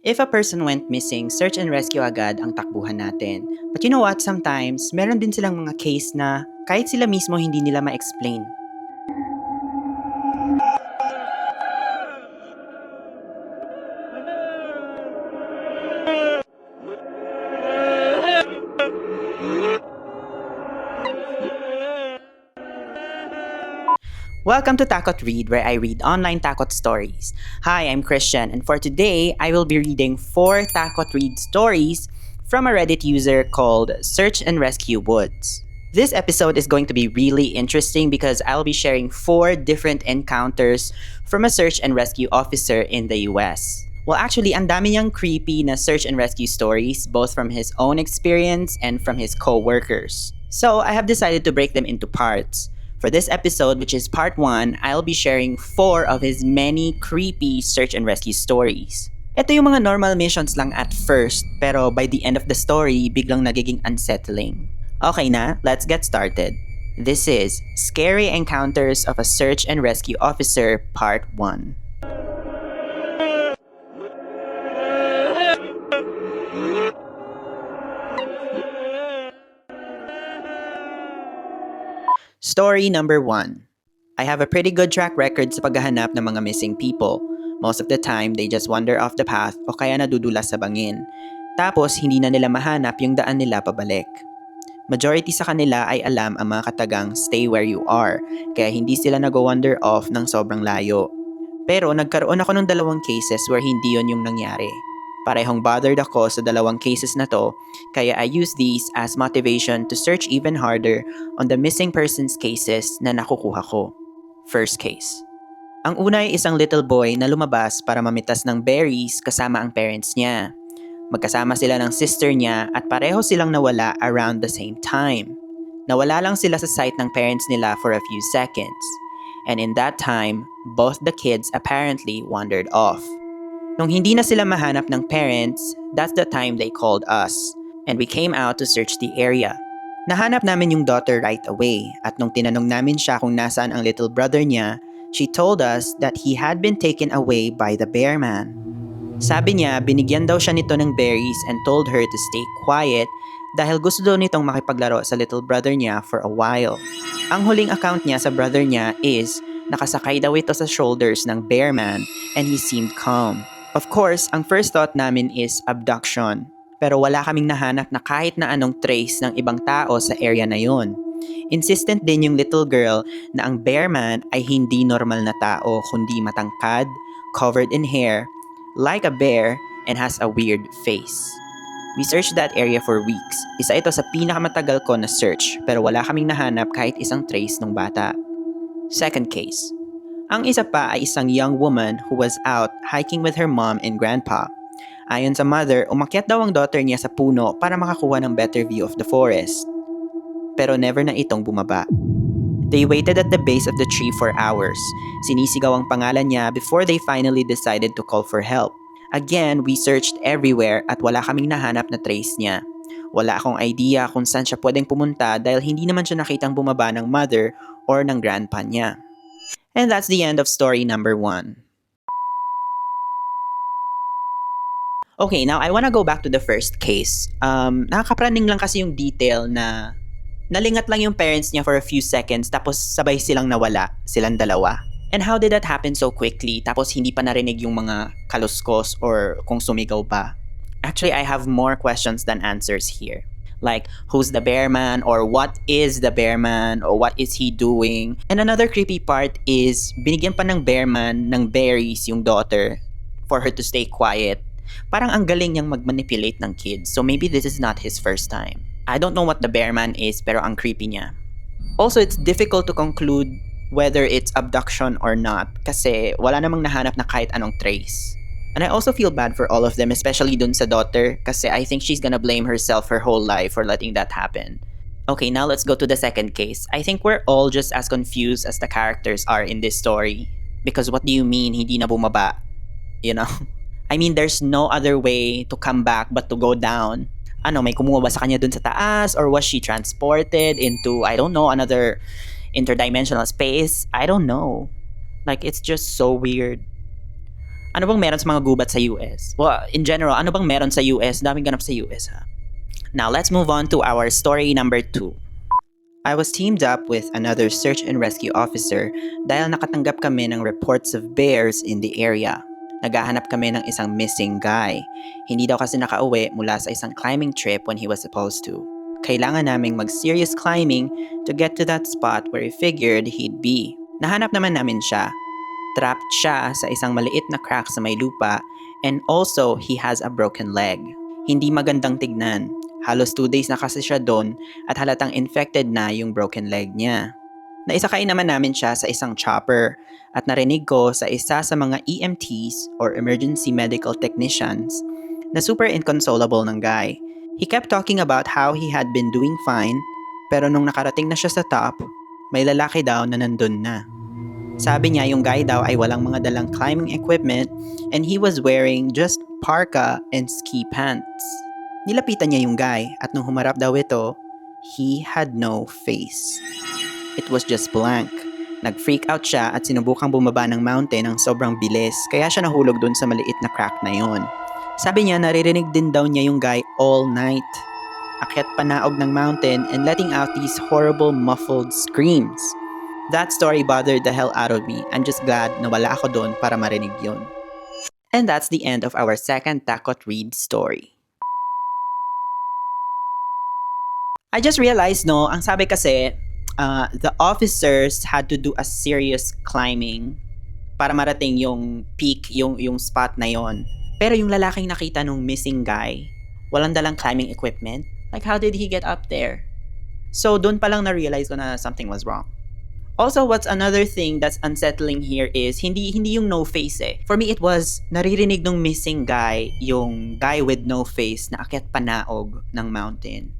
If a person went missing, search and rescue agad ang takbuhan natin. But you know what, sometimes, meron din silang mga case na kahit sila mismo hindi nila ma-explain. Welcome to Takot Read, where I read online Takot stories. Hi, I'm Christian, and for today, I will be reading 4 Takot Read stories from a Reddit user called Search and Rescue Woods. This episode is going to be really interesting because I'll be sharing 4 different encounters from a search and rescue officer in the US. Well, actually, ang dami niyang creepy na search and rescue stories, both from his own experience and from his co-workers. So, I have decided to break them into parts. For this episode, which is part 1, I'll be sharing 4 of his many creepy search and rescue stories. Ito yung mga normal missions lang at first, pero by the end of the story, biglang nagiging unsettling. Okay na, let's get started. This is Scary Encounters of a Search and Rescue Officer Part 1. Story number 1. I have a pretty good track record sa paghahanap ng mga missing people. Most of the time, they just wander off the path o kaya nadudulas sa bangin. Tapos, hindi na nila mahanap yung daan nila pabalik. Majority sa kanila ay alam ang mga katagang stay where you are, kaya hindi sila nag-wander off ng sobrang layo. Pero nagkaroon ako ng 2 cases where hindi yon yung nangyari. Parehong bothered ako sa 2 cases na to, kaya I use these as motivation to search even harder on the missing persons cases na nakukuha ko. First case. Ang una ay isang little boy na lumabas para mamitas ng berries kasama ang parents niya. Magkasama sila ng sister niya at pareho silang nawala around the same time. Nawala lang sila sa sight ng parents nila for a few seconds. And in that time, both the kids apparently wandered off. Nung hindi na sila mahanap ng parents, that's the time they called us, and we came out to search the area. Nahanap namin yung daughter right away, at nung tinanong namin siya kung nasaan ang little brother niya, she told us that he had been taken away by the bear man. Sabi niya, binigyan daw siya nito ng berries and told her to stay quiet dahil gusto daw nitong makipaglaro sa little brother niya for a while. Ang huling account niya sa brother niya is nakasakay daw ito sa shoulders ng bear man and he seemed calm. Of course, ang first thought namin is abduction. Pero wala kaming nahanap na kahit na anong trace ng ibang tao sa area na yon. Insistent din yung little girl na ang bear man ay hindi normal na tao kundi matangkad, covered in hair, like a bear, and has a weird face. We searched that area for weeks. Isa ito sa pinakamatagal ko na search pero wala kaming nahanap kahit isang trace ng bata. Second case. Ang isa pa ay isang young woman who was out hiking with her mom and grandpa. Ayon sa mother, umakyat daw ang daughter niya sa puno para makakuha ng better view of the forest. Pero never na itong bumaba. They waited at the base of the tree for hours. Sinisigaw ang pangalan niya before they finally decided to call for help. Again, we searched everywhere at wala kaming nahanap na trace niya. Wala akong idea kung saan siya pwedeng pumunta dahil hindi naman siya nakitang bumaba ng mother or ng grandpa niya. And that's the end of story number 1. Okay, now I wanna go back to the first case. Nakakapraning lang kasi yung detail na nalingat lang yung parents niya for a few seconds tapos sabay silang nawala, silang dalawa. And how did that happen so quickly tapos hindi pa narinig yung mga kaluskos or kung sumigaw pa? Actually, I have more questions than answers here. Like, who's the bear man or what is the bear man or what is he doing? And another creepy part is binigyan pa ng bear man ng berries yung daughter for her to stay quiet. Parang ang galing niyang mag-manipulate ng kids. So maybe this is not his first time. I don't know what the bear man is pero ang creepy niya. Also, it's difficult to conclude whether it's abduction or not kasi wala namang nahanap na kahit anong trace. And I also feel bad for all of them, especially dun sa daughter, kasi I think she's gonna blame herself her whole life for letting that happen. Okay, now let's go to the second case. I think we're all just as confused as the characters are in this story. Because what do you mean, hindi na bumaba? You know? I mean, there's no other way to come back but to go down. Ano, may kumuha ba sa kanya dun sa taas? Or was she transported into, I don't know, another interdimensional space? I don't know. Like, it's just so weird. Ano bang meron sa mga gubat sa US? Well, in general, ano bang meron sa US? Daming ganap sa US ha. Now, let's move on to our story number 2. I was teamed up with another search and rescue officer dahil nakatanggap kami ng reports of bears in the area. Naghahanap kami ng isang missing guy. Hindi daw kasi nakauwi mula sa isang climbing trip when he was supposed to. Kailangan naming mag-serious climbing to get to that spot where we figured he'd be. Nahanap naman namin siya. Trapped siya sa isang maliit na crack sa may lupa, and also he has a broken leg. Hindi magandang tignan. Halos 2 days na kasi siya doon at halatang infected na yung broken leg niya. Naisakay naman namin siya sa isang chopper at narinig ko sa isa sa mga EMTs or emergency medical technicians na super inconsolable ng guy. He kept talking about how he had been doing fine, pero nung nakarating na siya sa top, may lalaki daw na nandun na. Sabi niya yung guy daw ay walang mga dalang climbing equipment and he was wearing just parka and ski pants. Nilapitan niya yung guy at nung humarap daw ito, he had no face. It was just blank. Nag-freak out siya at sinubukang bumaba ng mountain ng sobrang bilis kaya siya nahulog dun sa maliit na crack na yon. Sabi niya naririnig din daw niya yung guy all night. Akyat panaog ng mountain and letting out these horrible muffled screams. That story bothered the hell out of me. I'm just glad na wala ako doon para marinig yun. And that's the end of our second Takot Read story. I just realized, no, ang sabi kasi, the officers had to do a serious climbing para marating yung peak, yung spot na yon. Pero yung lalaking nakita nung missing guy, walang dalang climbing equipment. Like, how did he get up there? So, doon pa lang na-realize ko na something was wrong. Also, what's another thing that's unsettling here is hindi yung no face eh. For me, it was naririnig nung missing guy, yung guy with no face na akyat panaog ng mountain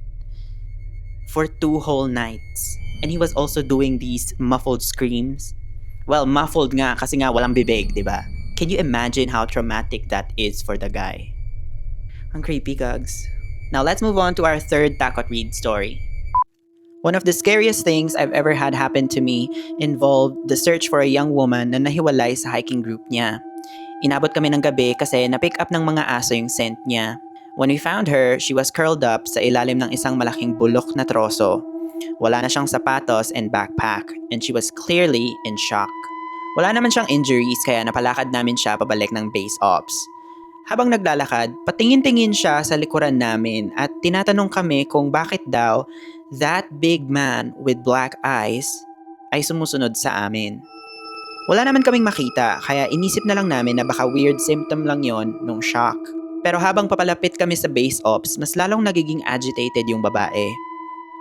for 2 whole nights. And he was also doing these muffled screams. Well, muffled nga kasi nga walang bibig, di ba? Can you imagine how traumatic that is for the guy? Ang creepy, gags. Now, let's move on to our third Takot Read story. One of the scariest things I've ever had happen to me involved the search for a young woman na nahiwalay sa hiking group niya. Inabot kami ng gabi kasi na-pick up ng mga aso yung scent niya. When we found her, she was curled up sa ilalim ng isang malaking bulok na troso. Wala na siyang sapatos and backpack, and she was clearly in shock. Wala naman siyang injuries kaya napalakad namin siya pabalik ng base ops. Habang naglalakad, patingin-tingin siya sa likuran namin at tinatanong kami kung bakit daw that big man with black eyes ay sumusunod sa amin. Wala naman kaming makita kaya inisip na lang namin na baka weird symptom lang yon nung shock. Pero habang papalapit kami sa base ops, mas lalong nagiging agitated yung babae.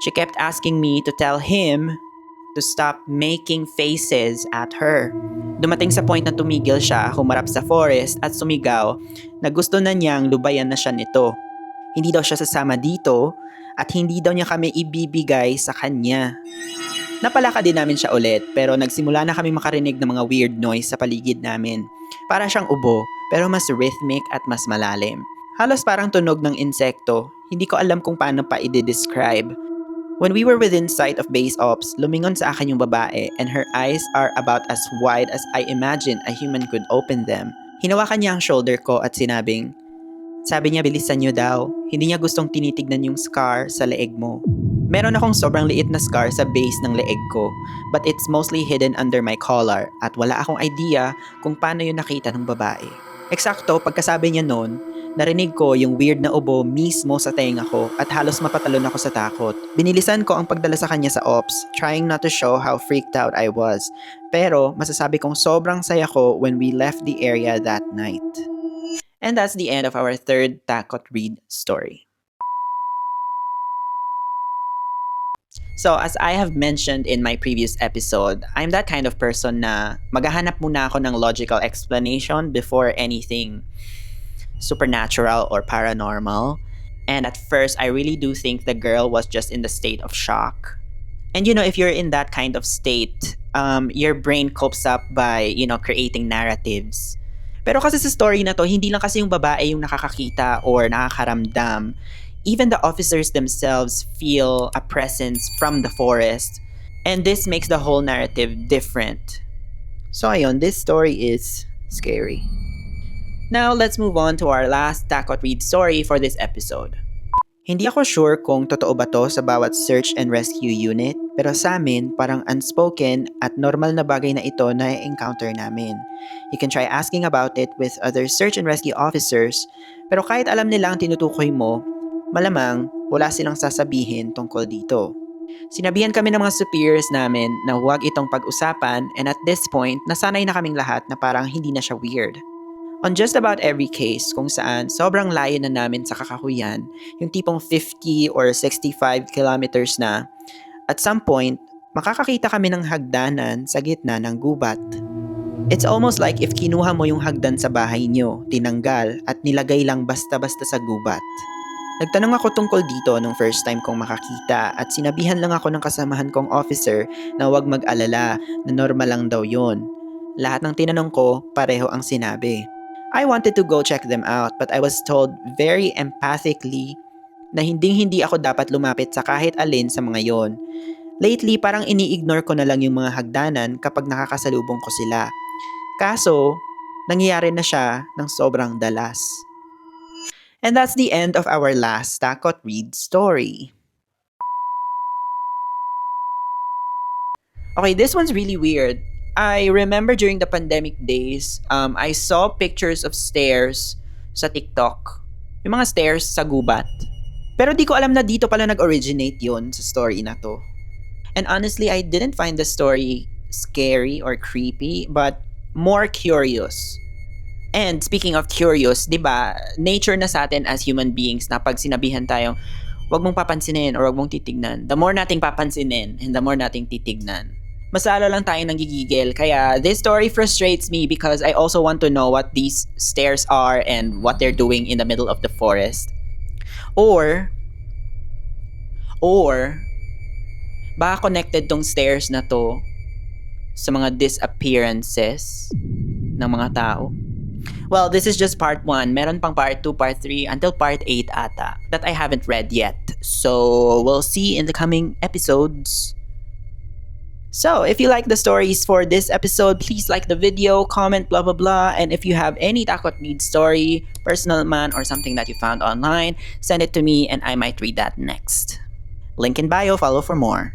She kept asking me to tell him to stop making faces at her. Dumating sa point na tumigil siya, humarap sa forest at sumigaw na gusto na niyang lubayan na siya nito. Hindi daw siya sasama dito at hindi daw niya kami ibibigay sa kanya. Napalakad din namin siya ulit pero nagsimula na kami makarinig ng mga weird noise sa paligid namin. Para siyang ubo pero mas rhythmic at mas malalim. Halos parang tunog ng insekto. Hindi ko alam kung paano pa i-describe. When we were within sight of base ops, lumingon sa akin yung babae and her eyes are about as wide as I imagine a human could open them. Hinawakan niya ang shoulder ko at sabi niya bilisan niyo daw. Hindi niya gustong tinitignan yung scar sa leeg mo. Meron akong sobrang liit na scar sa base ng leeg ko, but it's mostly hidden under my collar at wala akong idea kung paano yun nakita ng babae. Eksakto, pagkasabi niya noon, narinig ko yung weird na ubo mismo sa tenga ko at halos mapatalon ako sa takot. Binilisan ko ang pagdala sa kanya sa ops, trying not to show how freaked out I was. Pero masasabi kong sobrang saya ko when we left the area that night. And that's the end of our third Takot Read story. So, as I have mentioned in my previous episode, I'm that kind of person na maghahanap muna ako ng logical explanation before anything supernatural or paranormal. And at first, I really do think the girl was just in the state of shock. And if you're in that kind of state, your brain copes up by, creating narratives. Pero kasi sa story na to, hindi lang kasi yung babae yung nakakakita or nakakaramdam. Even the officers themselves feel a presence from the forest. And this makes the whole narrative different. So ayun, this story is scary. Now, let's move on to our last Takot Read story for this episode. Hindi ako sure kung totoo ba to sa bawat search and rescue unit, pero sa amin parang unspoken at normal na bagay na ito na encounter namin. You can try asking about it with other search and rescue officers, pero kahit alam nila ang tinutukoy mo, malamang wala silang sasabihin tungkol dito. Sinabihan kami ng mga superiors namin na huwag itong pag-usapan, and at this point, nasanay na kaming lahat na parang hindi na siya weird. On just about every case kung saan sobrang layo na namin sa kakahuyan, yung tipong 50 or 65 kilometers na, at some point, makakakita kami ng hagdanan sa gitna ng gubat. It's almost like if kinuha mo yung hagdan sa bahay nyo, tinanggal at nilagay lang basta-basta sa gubat. Nagtanong ako tungkol dito nung first time kong makakita at sinabihan lang ako ng kasamahan kong officer na huwag mag-alala na normal lang daw yun. Lahat ng tinanong ko, pareho ang sinabi. I wanted to go check them out but I was told very empathically na hindi ako dapat lumapit sa kahit alin sa mga yon. Lately, parang ini-ignore ko na lang yung mga hagdanan kapag nakakasalubong ko sila. Kaso, nangyayari na siya ng sobrang dalas. And that's the end of our last Takot Read story. Okay, this one's really weird. I remember during the pandemic days, I saw pictures of stairs sa TikTok. Yung mga stairs sa gubat. Pero di ko alam na dito pala nag-originate yun sa story na to. And honestly, I didn't find the story scary or creepy, but more curious. And speaking of curious, di ba, nature na sa atin as human beings na pag sinabihan tayong wag mong papansinin or wag mong titignan, the more nating papansinin and the more nating titignan, mas lalo lang tayong nanggigigil. Kaya this story frustrates me because I also want to know what these stairs are and what they're doing in the middle of the forest. Or baka connected tong stairs na to sa mga disappearances ng mga tao. Well, this is just part 1. Meron pang part 2, part 3, until part 8 ata that I haven't read yet. So, we'll see in the coming episodes. So, if you like the stories for this episode, please like the video, comment, blah, blah, blah. And if you have any Takot Read story, personal man, or something that you found online, send it to me and I might read that next. Link in bio, follow for more.